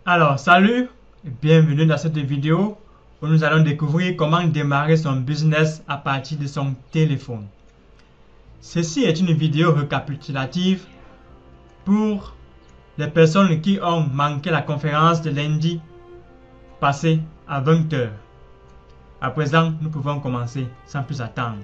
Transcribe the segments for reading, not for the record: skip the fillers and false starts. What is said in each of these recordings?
Alors, salut et bienvenue dans cette vidéo où nous allons découvrir comment démarrer son business à partir de son téléphone. Ceci est une vidéo récapitulative pour les personnes qui ont manqué la conférence de lundi passé à 20 h. À présent, nous pouvons commencer sans plus attendre.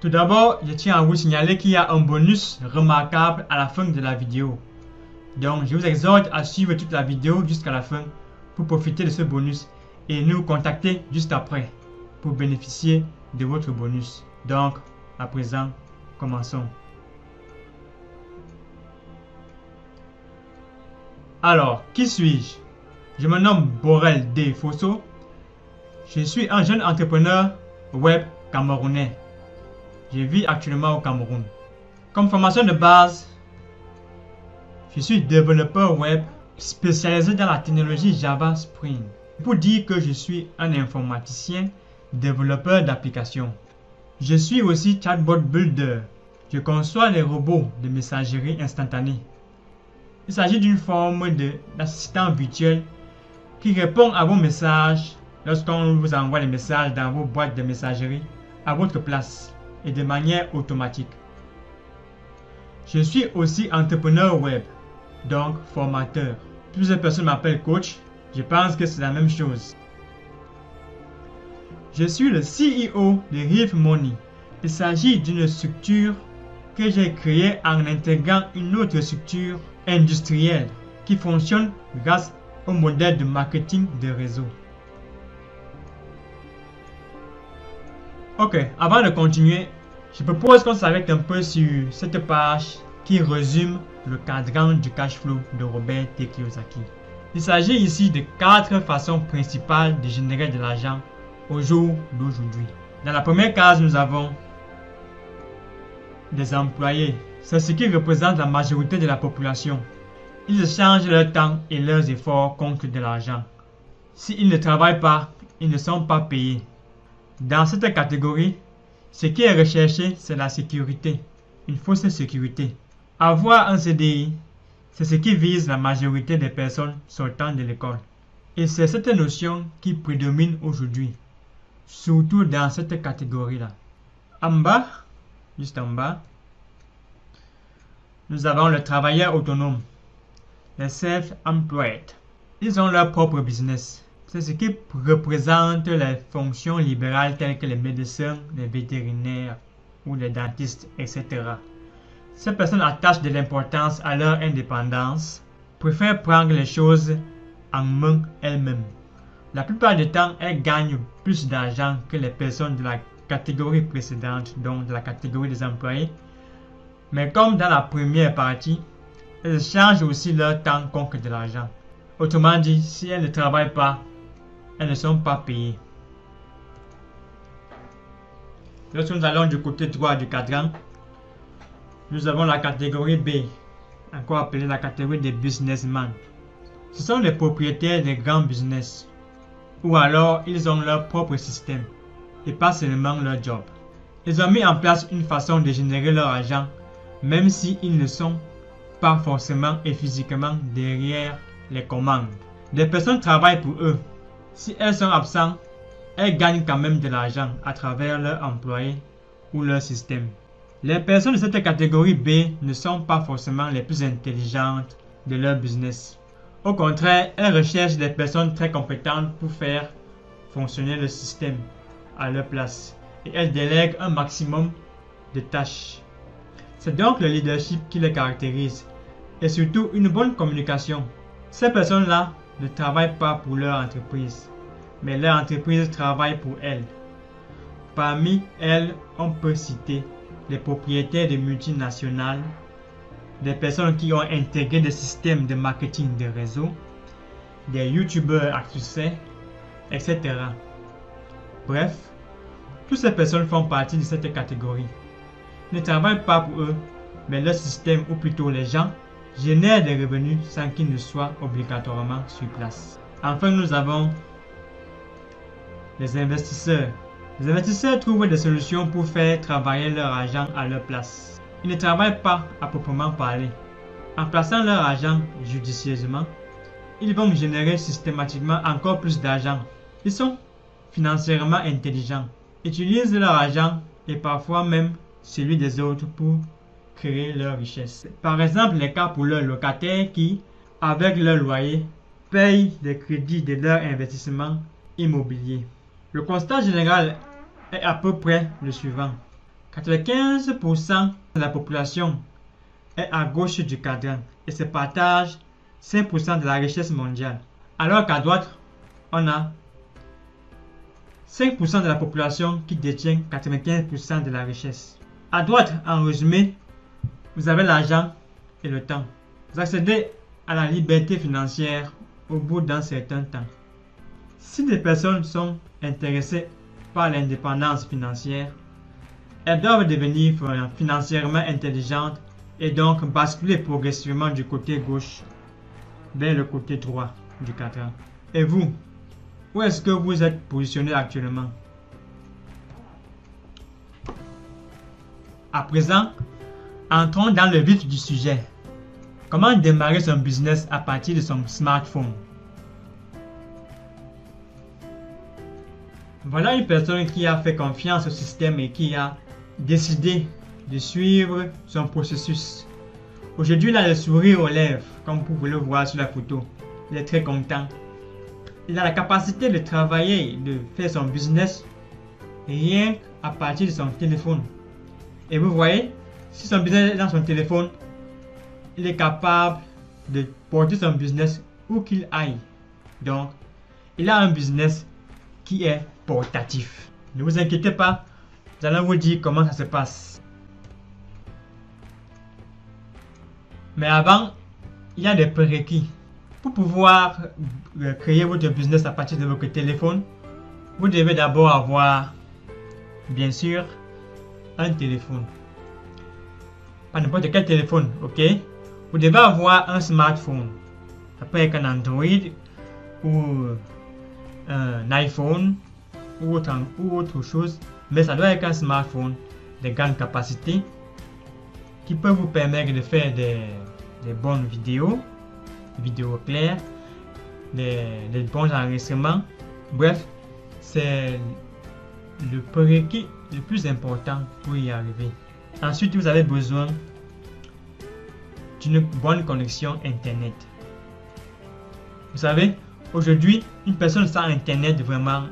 Tout d'abord, je tiens à vous signaler qu'il y a un bonus remarquable à la fin de la vidéo. Donc, je vous exhorte à suivre toute la vidéo jusqu'à la fin pour profiter de ce bonus et nous contacter juste après pour bénéficier de votre bonus. Donc, à présent, commençons. Alors, qui suis-je? Je me nomme Borel D. Fosso. Je suis un jeune entrepreneur web camerounais. Je vis actuellement au Cameroun. Comme formation de base, je suis développeur web spécialisé dans la technologie Java Spring. Pour dire que je suis un informaticien, développeur d'applications. Je suis aussi chatbot builder. Je conçois les robots de messagerie instantanée. Il s'agit d'une forme d'assistant virtuel qui répond à vos messages lorsqu'on vous envoie les messages dans vos boîtes de messagerie à votre place et de manière automatique. Je suis aussi entrepreneur web, donc formateur. Plusieurs personnes m'appellent coach, je pense que c'est la même chose. Je suis le CEO de Rive Money. Il s'agit d'une structure que j'ai créée en intégrant une autre structure industrielle qui fonctionne grâce au modèle de marketing de réseau. Ok, avant de continuer, je propose qu'on s'arrête un peu sur cette page qui résume le cadran du cash flow de Robert T. Kiyosaki. Il s'agit ici de 4 façons principales de générer de l'argent au jour d'aujourd'hui. Dans la première case, nous avons des employés. C'est ce qui représente la majorité de la population. Ils échangent leur temps et leurs efforts contre de l'argent. S'ils ne travaillent pas, ils ne sont pas payés. Dans cette catégorie, ce qui est recherché, c'est la sécurité, une fausse sécurité. Avoir un CDI, c'est ce qui vise la majorité des personnes sortant de l'école. Et c'est cette notion qui prédomine aujourd'hui, surtout dans cette catégorie-là. En bas, juste en bas, nous avons le travailleur autonome, les self-employed. Ils ont leur propre business. C'est ce qui représente les fonctions libérales telles que les médecins, les vétérinaires ou les dentistes, etc. Ces personnes attachent de l'importance à leur indépendance, préfèrent prendre les choses en main elles-mêmes. La plupart du temps, elles gagnent plus d'argent que les personnes de la catégorie précédente, donc de la catégorie des employés. Mais comme dans la première partie, elles changent aussi leur temps contre de l'argent. Autrement dit, si elles ne travaillent pas, elles ne sont pas payées. Lorsque nous allons du côté droit du cadran, nous avons la catégorie B, encore appelée la catégorie des businessmen. Ce sont les propriétaires des grands business, ou alors ils ont leur propre système, et pas seulement leur job. Ils ont mis en place une façon de générer leur argent, même s'ils ne sont pas forcément et physiquement derrière les commandes. Des personnes travaillent pour eux. Si elles sont absentes, elles gagnent quand même de l'argent à travers leurs employés ou leur système. Les personnes de cette catégorie B ne sont pas forcément les plus intelligentes de leur business. Au contraire, elles recherchent des personnes très compétentes pour faire fonctionner le système à leur place. Et elles délèguent un maximum de tâches. C'est donc le leadership qui les caractérise. Et surtout une bonne communication. Ces personnes-là ne travaillent pas pour leur entreprise, mais leur entreprise travaille pour elles. Parmi elles, on peut citer les propriétaires de multinationales, des personnes qui ont intégré des systèmes de marketing de réseau, des youtubeurs à succès, etc. Bref, toutes ces personnes font partie de cette catégorie. Ils ne travaillent pas pour eux, mais leur système, ou plutôt les gens, génèrent des revenus sans qu'ils ne soient obligatoirement sur place. Enfin, nous avons les investisseurs. Les investisseurs trouvent des solutions pour faire travailler leur argent à leur place. ils ne travaillent pas à proprement parler. En plaçant leur argent judicieusement, ils vont générer systématiquement encore plus d'argent. Ils sont financièrement intelligents, utilisent leur argent et parfois même celui des autres pour créer leur richesse. Par exemple, les cas pour leurs locataires qui, avec leur loyer, payent les crédits de leur investissement immobilier. Le constat général est à peu près le suivant. 95% de la population est à gauche du cadran et se partage 5% de la richesse mondiale. Alors qu'à droite, on a 5% de la population qui détient 95% de la richesse. À droite, en résumé, vous avez l'argent et le temps. Vous accédez à la liberté financière au bout d'un certain temps. Si des personnes sont intéressées par l'indépendance financière, elles doivent devenir financièrement intelligentes et donc basculer progressivement du côté gauche vers le côté droit du cadran. Et vous, où est-ce que vous êtes positionné actuellement? À présent, entrons dans le vif du sujet. Comment démarrer son business à partir de son smartphone? Voilà une personne qui a fait confiance au système et qui a décidé de suivre son processus. Aujourd'hui, il a le sourire aux lèvres, comme vous pouvez le voir sur la photo. Il est très content. Il a la capacité de travailler, de faire son business rien qu'à partir de son téléphone. Et vous voyez, si son business est dans son téléphone, il est capable de porter son business où qu'il aille. Donc, il a un business qui est portatif. Ne vous inquiétez pas, nous allons vous dire comment ça se passe. Mais avant, il y a des prérequis. Pour pouvoir créer votre business à partir de votre téléphone, vous devez d'abord avoir, bien sûr, un téléphone. Pas n'importe quel téléphone, ok? Vous devez avoir un smartphone. Ça peut être un Android ou un iPhone ou autre chose, mais ça doit être un smartphone de grande capacité qui peut vous permettre de faire des bonnes vidéos claires, des bons enregistrements. Bref, c'est le prérequis le plus important pour y arriver. Ensuite, vous avez besoin d'une bonne connexion Internet. Vous savez, aujourd'hui, une personne sans Internet, vraiment,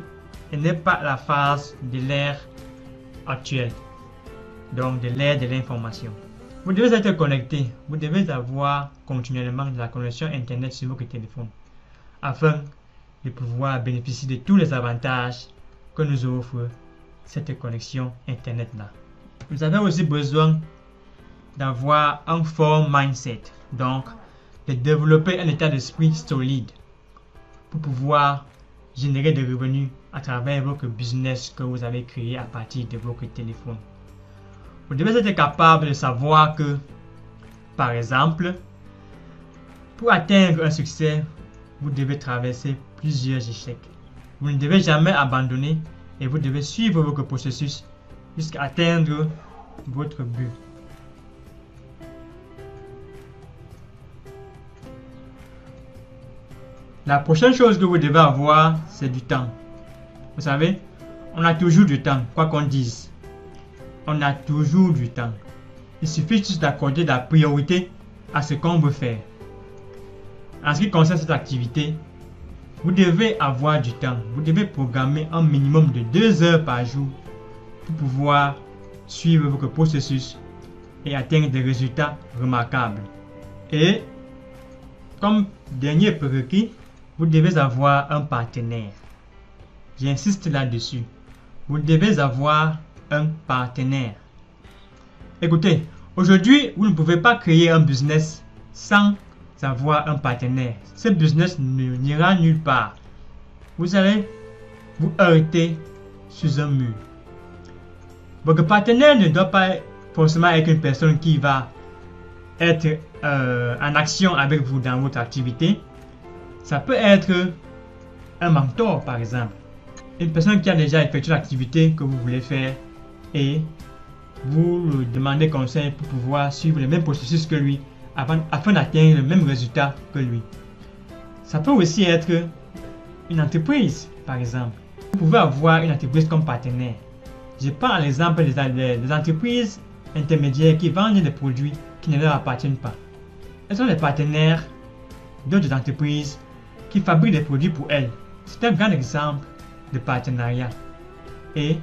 elle n'est pas la phase de l'ère actuelle, donc de l'ère de l'information. Vous devez être connecté, vous devez avoir continuellement de la connexion Internet sur votre téléphone afin de pouvoir bénéficier de tous les avantages que nous offre cette connexion Internet-là. Vous avez aussi besoin d'avoir un fort mindset, donc de développer un état d'esprit solide pour pouvoir générer des revenus à travers votre business que vous avez créé à partir de votre téléphone. Vous devez être capable de savoir que, par exemple, pour atteindre un succès, vous devez traverser plusieurs échecs. Vous ne devez jamais abandonner et vous devez suivre votre processus jusqu'à atteindre votre but. La prochaine chose que vous devez avoir, c'est du temps. Vous savez, on a toujours du temps, quoi qu'on dise. On a toujours du temps. Il suffit juste d'accorder de la priorité à ce qu'on veut faire. En ce qui concerne cette activité, vous devez avoir du temps. Vous devez programmer un minimum de 2 heures par jour pour pouvoir suivre votre processus et atteindre des résultats remarquables. Et comme dernier prérequis, vous devez avoir un partenaire. J'insiste là-dessus. Vous devez avoir un partenaire. Écoutez, aujourd'hui, vous ne pouvez pas créer un business sans avoir un partenaire. Ce business n'ira nulle part. Vous allez vous heurter sur un mur. Votre partenaire ne doit pas forcément être une personne qui va être en action avec vous dans votre activité. Ça peut être un mentor, par exemple. Une personne qui a déjà effectué l'activité que vous voulez faire et vous lui demandez conseil pour pouvoir suivre le même processus que lui afin d'atteindre le même résultat que lui. Ça peut aussi être une entreprise, par exemple. Vous pouvez avoir une entreprise comme partenaire. Je prends l'exemple des entreprises intermédiaires qui vendent des produits qui ne leur appartiennent pas. Elles sont les partenaires d'autres entreprises qui fabriquent des produits pour elles. C'est un grand exemple de partenariat. Et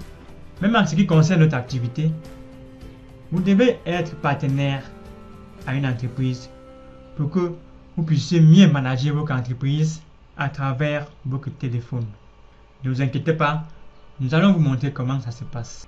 même en ce qui concerne notre activité, vous devez être partenaire à une entreprise pour que vous puissiez mieux manager votre entreprise à travers votre téléphone. Ne vous inquiétez pas, nous allons vous montrer comment ça se passe.